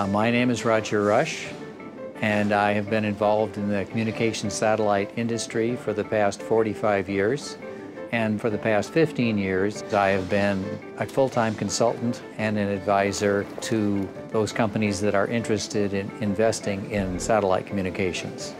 My name is Roger Rush, and I have been involved in the communication satellite industry for the past 45 years. And for the past 15 years, I have been a full-time consultant and an advisor to those companies that are interested in investing in satellite communications.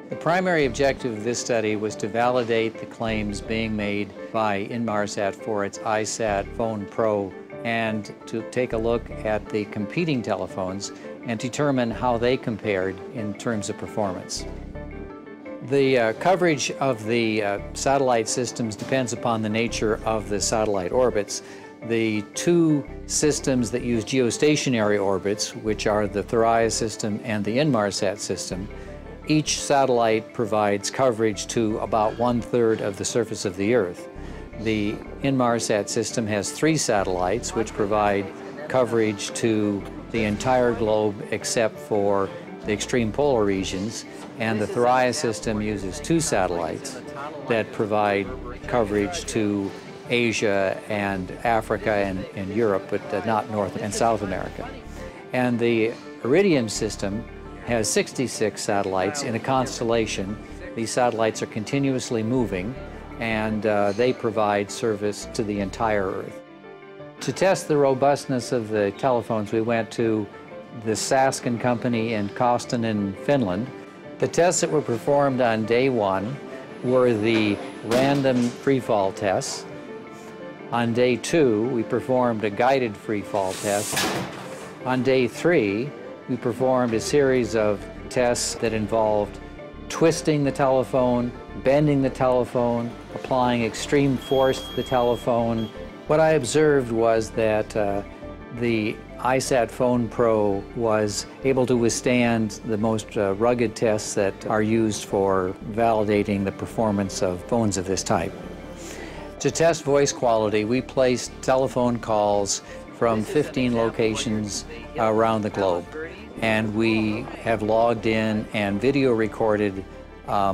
The primary objective of this study was to validate the claims being made by Inmarsat for its iSatphone Pro and to take a look at the competing telephones and determine how they compared in terms of performance. The coverage of the satellite systems depends upon the nature of the satellite orbits. The two systems that use geostationary orbits, which are the Thuraya system and the Inmarsat system, each satellite provides coverage to about 1/3 of the surface of the Earth. The Inmarsat system has 3 satellites which provide coverage to the entire globe except for the extreme polar regions, and the Thuraya system uses 2 satellites that provide coverage to Asia and Africa and Europe, but not North and South America. And the Iridium system has 66 satellites in a constellation. These satellites are continuously moving, and they provide service to the entire Earth. To test the robustness of the telephones, we went to the Sasken company in Kaustinen, Finland. The tests that were performed on day 1 were the random freefall tests. On day 2, we performed a guided freefall test. On day 3, we performed a series of tests that involved twisting the telephone, bending the telephone, applying extreme force to the telephone. What I observed was that the iSatphone Pro was able to withstand the most rugged tests that are used for validating the performance of phones of this type. To test voice quality, we placed telephone calls from 15 locations around the globe, and we have logged in and video recorded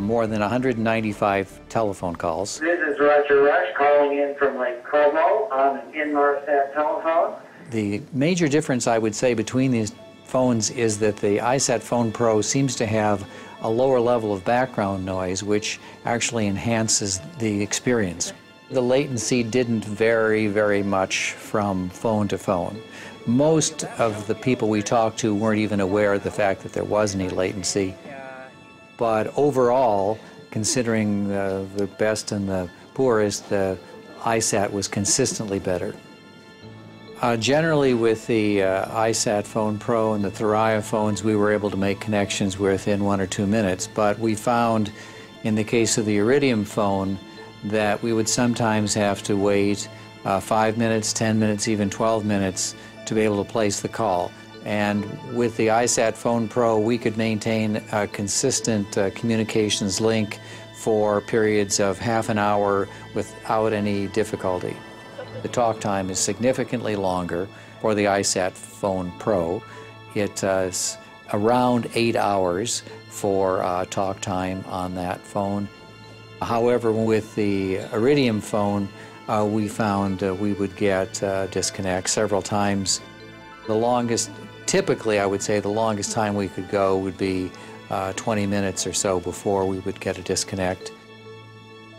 more than 195 telephone calls. This is Roger Rush calling in from Lake Como on an Inmarsat telephone. The major difference, I would say, between these phones is that the iSatphone Pro seems to have a lower level of background noise, which actually enhances the experience. The latency didn't vary very much from phone to phone. Most of the people we talked to weren't even aware of the fact that there was any latency. But overall, considering the best and the poorest, the iSat was consistently better. Generally, with the iSatphone Pro and the Thuraya phones, we were able to make connections within 1 or 2 minutes. But we found, in the case of the Iridium phone, that we would sometimes have to wait 5 minutes, 10 minutes, even 12 minutes to be able to place the call. And with the iSatphone Pro, we could maintain a consistent communications link for periods of half an hour without any difficulty. The talk time is significantly longer for the iSatphone Pro. It's around 8 hours for talk time on that phone. However, with the Iridium phone, we found we would get disconnects several times. The longest, typically I would say the longest time we could go would be 20 minutes or so before we would get a disconnect.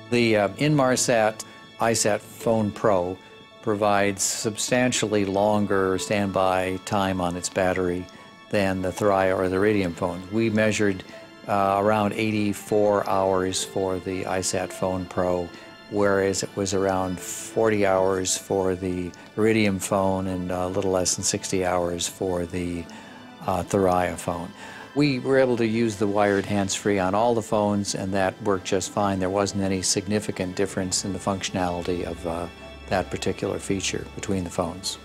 The Inmarsat iSatphone Pro provides substantially longer standby time on its battery than the Thuraya or the Iridium phone. We measured around 84 hours for the iSatphone Pro, whereas it was around 40 hours for the Iridium phone and a little less than 60 hours for the Thuraya phone. We were able to use the wired hands-free on all the phones, and that worked just fine. There wasn't any significant difference in the functionality of that particular feature between the phones.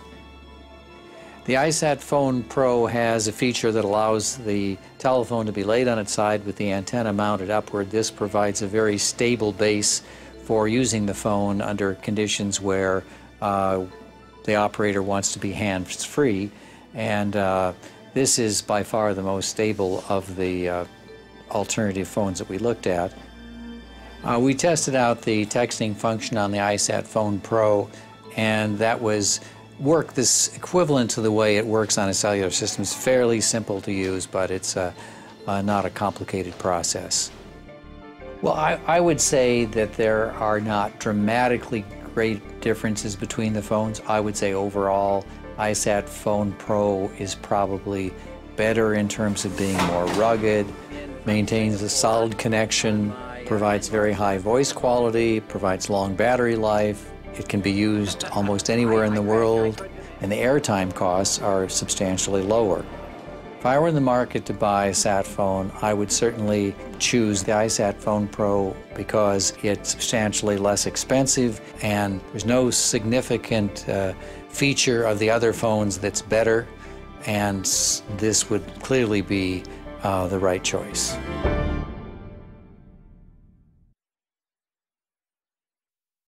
The iSatphone Pro has a feature that allows the telephone to be laid on its side with the antenna mounted upward. This provides a very stable base for using the phone under conditions where the operator wants to be hands-free, and this is by far the most stable of the alternative phones that we looked at. We tested out the texting function on the iSatphone Pro, and that was this equivalent to the way it works on a cellular system. It's fairly simple to use, but it's not a complicated process. Well, I would say that there are not dramatically great differences between the phones. I would say overall, Satphone Pro is probably better in terms of being more rugged, maintains a solid connection, provides very high voice quality, provides long battery life. It can be used almost anywhere in the world, and the airtime costs are substantially lower. If I were in the market to buy a Satphone, I would certainly choose the Satphone Pro because it's substantially less expensive and there's no significant feature of the other phones that's better, and this would clearly be the right choice.